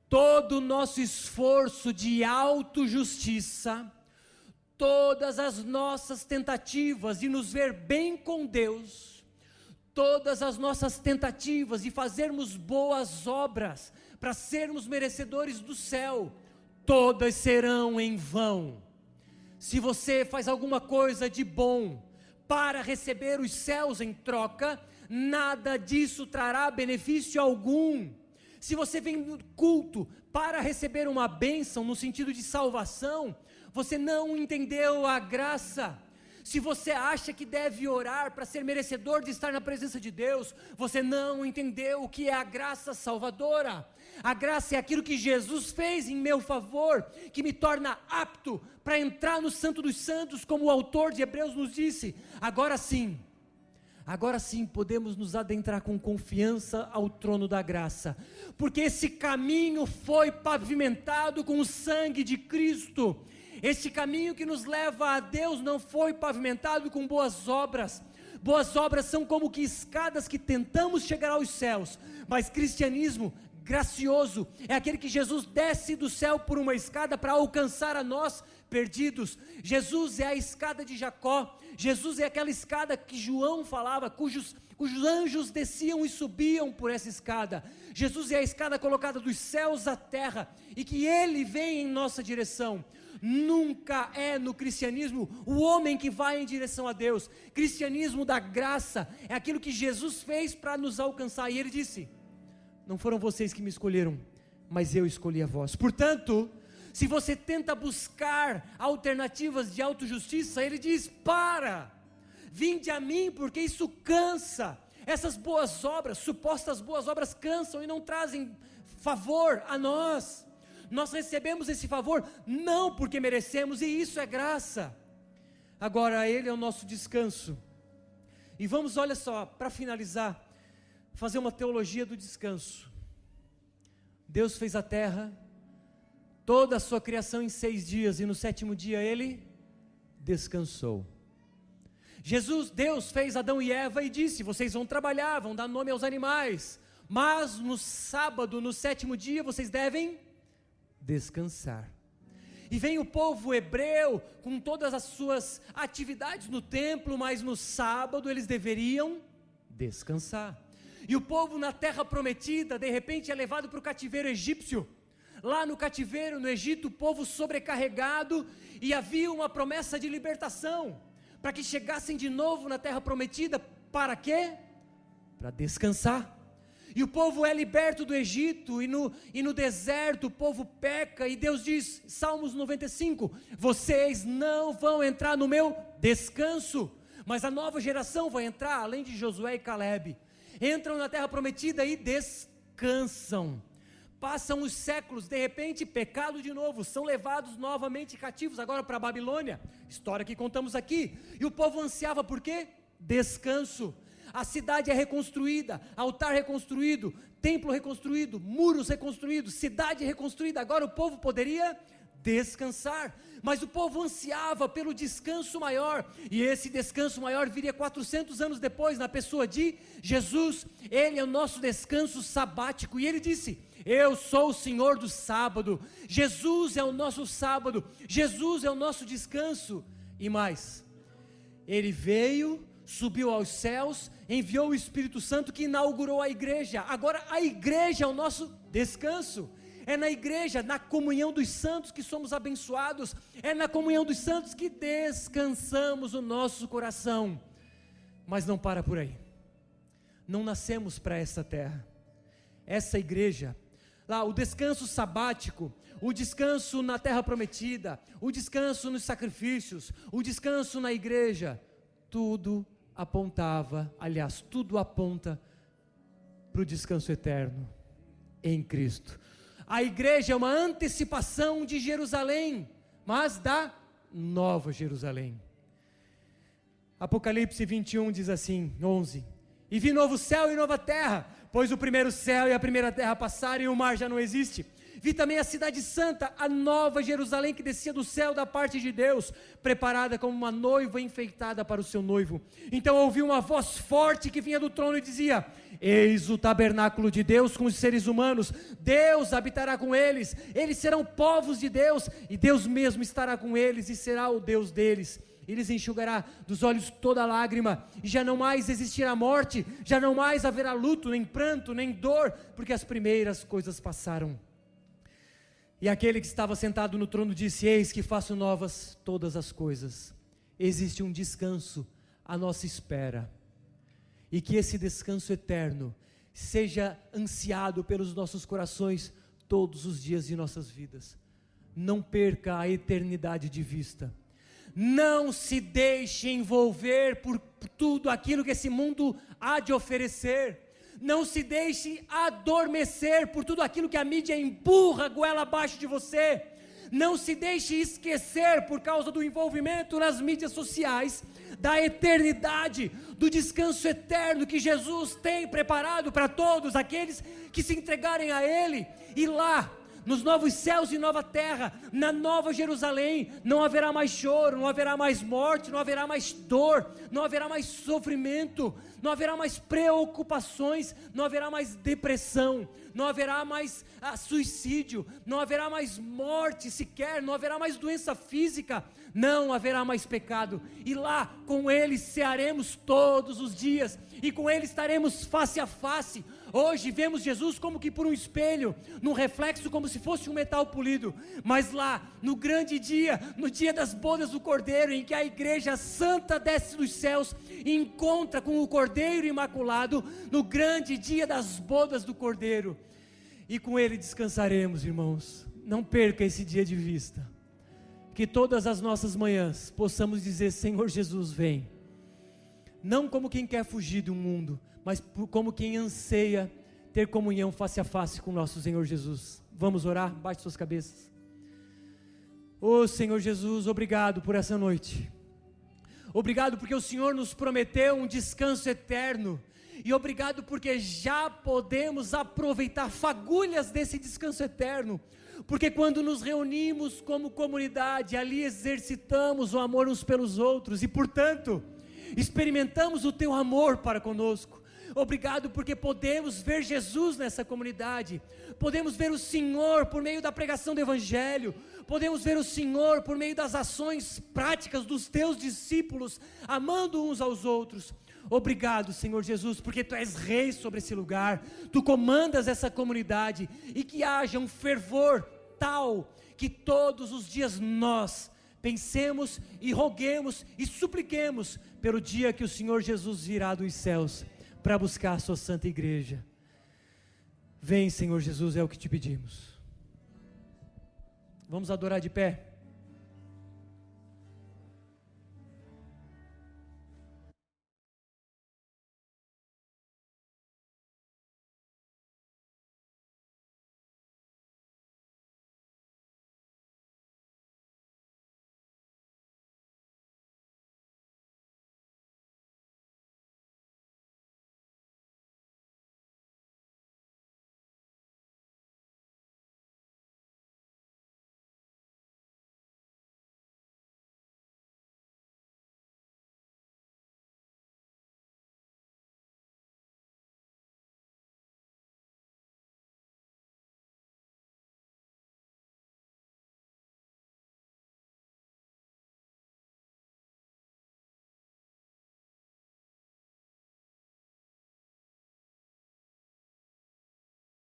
Todo o nosso esforço de autojustiça, todas as nossas tentativas de nos ver bem com Deus, todas as nossas tentativas de fazermos boas obras para sermos merecedores do céu, todas serão em vão. Se você faz alguma coisa de bom para receber os céus em troca, nada disso trará benefício algum. Se você vem no culto para receber uma bênção no sentido de salvação, você não entendeu a graça. Se você acha que deve orar para ser merecedor de estar na presença de Deus, você não entendeu o que é a graça salvadora. A graça é aquilo que Jesus fez em meu favor, que me torna apto para entrar no Santo dos Santos, como o autor de Hebreus nos disse. Agora sim podemos nos adentrar com confiança ao trono da graça, porque esse caminho foi pavimentado com o sangue de Cristo. Este caminho que nos leva a Deus não foi pavimentado com boas obras. Boas obras são como que escadas que tentamos chegar aos céus, mas cristianismo gracioso é aquele que Jesus desce do céu por uma escada para alcançar a nós perdidos. Jesus é a escada de Jacó. Jesus é aquela escada que João falava, cujos anjos desciam e subiam por essa escada. Jesus é a escada colocada dos céus à terra e que Ele vem em nossa direção. Nunca é no cristianismo o homem que vai em direção a Deus. Cristianismo da graça é aquilo que Jesus fez para nos alcançar. E Ele disse: não foram vocês que me escolheram, mas eu escolhi a vós. Portanto, se você tenta buscar alternativas de autojustiça, Ele diz: vinde a mim, porque isso cansa. Essas boas obras, supostas boas obras, cansam e não trazem favor a nós. Nós recebemos esse favor não porque merecemos, e isso é graça. Agora Ele é o nosso descanso. E vamos, olha só, para finalizar, fazer uma teologia do descanso. Deus fez a terra, toda a sua criação em 6 dias, e no 7º dia Ele descansou. Deus fez Adão e Eva e disse: vocês vão trabalhar, vão dar nome aos animais, mas no sábado, no 7º dia, vocês devem descansar. E vem o povo hebreu com todas as suas atividades no templo, mas no sábado eles deveriam descansar. E o povo na terra prometida, de repente é levado para o cativeiro egípcio. Lá no cativeiro, no Egito, o povo sobrecarregado, e havia uma promessa de libertação, para que chegassem de novo na terra prometida. Para quê? Para descansar. E o povo é liberto do Egito, e no deserto o povo peca, e Deus diz, Salmos 95, vocês não vão entrar no meu descanso, mas a nova geração vai entrar, além de Josué e Calebe, entram na terra prometida e descansam. Passam os séculos, de repente pecado de novo, são levados novamente cativos, agora para a Babilônia, história que contamos aqui, e o povo ansiava por quê? Descanso. A cidade é reconstruída, altar reconstruído, templo reconstruído, muros reconstruídos, cidade reconstruída. Agora o povo poderia descansar, mas o povo ansiava pelo descanso maior, e esse descanso maior viria 400 anos depois, na pessoa de Jesus. Ele é o nosso descanso sabático, e Ele disse: eu sou o Senhor do sábado. Jesus é o nosso sábado, Jesus é o nosso descanso. E mais, Ele veio, subiu aos céus, enviou o Espírito Santo que inaugurou a igreja. Agora a igreja é o nosso descanso. É na igreja, na comunhão dos santos que somos abençoados. É na comunhão dos santos que descansamos o nosso coração. Mas não para por aí. Não nascemos para essa terra. Essa igreja, lá o descanso sabático, o descanso na terra prometida, o descanso nos sacrifícios, o descanso na igreja, tudo apontava, aliás, tudo aponta para o descanso eterno em Cristo. A igreja é uma antecipação de Jerusalém, mas da nova Jerusalém. Apocalipse 21 diz assim, 11: e vi novo céu e nova terra, pois o primeiro céu e a primeira terra passaram e o mar já não existe. Vi também a cidade santa, a nova Jerusalém, que descia do céu da parte de Deus, preparada como uma noiva enfeitada para o seu noivo. Então ouvi uma voz forte que vinha do trono e dizia: eis o tabernáculo de Deus com os seres humanos, Deus habitará com eles, eles serão povos de Deus, e Deus mesmo estará com eles e será o Deus deles. Ele lhes enxugará dos olhos toda lágrima, e já não mais existirá morte, já não mais haverá luto, nem pranto, nem dor, porque as primeiras coisas passaram. E aquele que estava sentado no trono disse: eis que faço novas todas as coisas. Existe um descanso à nossa espera, e que esse descanso eterno seja ansiado pelos nossos corações todos os dias de nossas vidas. Não perca a eternidade de vista. Não se deixe envolver por tudo aquilo que esse mundo há de oferecer. Não se deixe adormecer por tudo aquilo que a mídia empurra goela abaixo de você. Não se deixe esquecer, por causa do envolvimento nas mídias sociais, da eternidade, do descanso eterno que Jesus tem preparado para todos aqueles que se entregarem a Ele. E lá, nos novos céus e nova terra, na nova Jerusalém, não haverá mais choro, não haverá mais morte, não haverá mais dor, não haverá mais sofrimento, não haverá mais preocupações, não haverá mais depressão, não haverá mais suicídio, não haverá mais morte sequer, não haverá mais doença física, não haverá mais pecado. E lá com Ele cearemos todos os dias, e com Ele estaremos face a face. Hoje vemos Jesus como que por um espelho, num reflexo como se fosse um metal polido, mas lá no grande dia, no dia das bodas do Cordeiro, em que a igreja santa desce dos céus e encontra com o Cordeiro imaculado, no grande dia das bodas do Cordeiro, e com Ele descansaremos, irmãos. Não perca esse dia de vista, que todas as nossas manhãs possamos dizer: Senhor Jesus, vem. Não como quem quer fugir do mundo, mas como quem anseia ter comunhão face a face com nosso Senhor Jesus. Vamos orar? Baixe suas cabeças. Senhor Jesus, obrigado por essa noite. Obrigado porque o Senhor nos prometeu um descanso eterno. E obrigado porque já podemos aproveitar fagulhas desse descanso eterno. Porque quando nos reunimos como comunidade, ali exercitamos o amor uns pelos outros. E portanto, experimentamos o teu amor para conosco. Obrigado porque podemos ver Jesus nessa comunidade, podemos ver o Senhor por meio da pregação do Evangelho, podemos ver o Senhor por meio das ações práticas dos teus discípulos, amando uns aos outros. Obrigado, Senhor Jesus, porque Tu és Rei sobre esse lugar, Tu comandas essa comunidade, e que haja um fervor tal, que todos os dias nós pensemos e roguemos e supliquemos pelo dia que o Senhor Jesus virá dos céus para buscar a sua santa igreja. Vem, Senhor Jesus, é o que te pedimos. Vamos adorar de pé.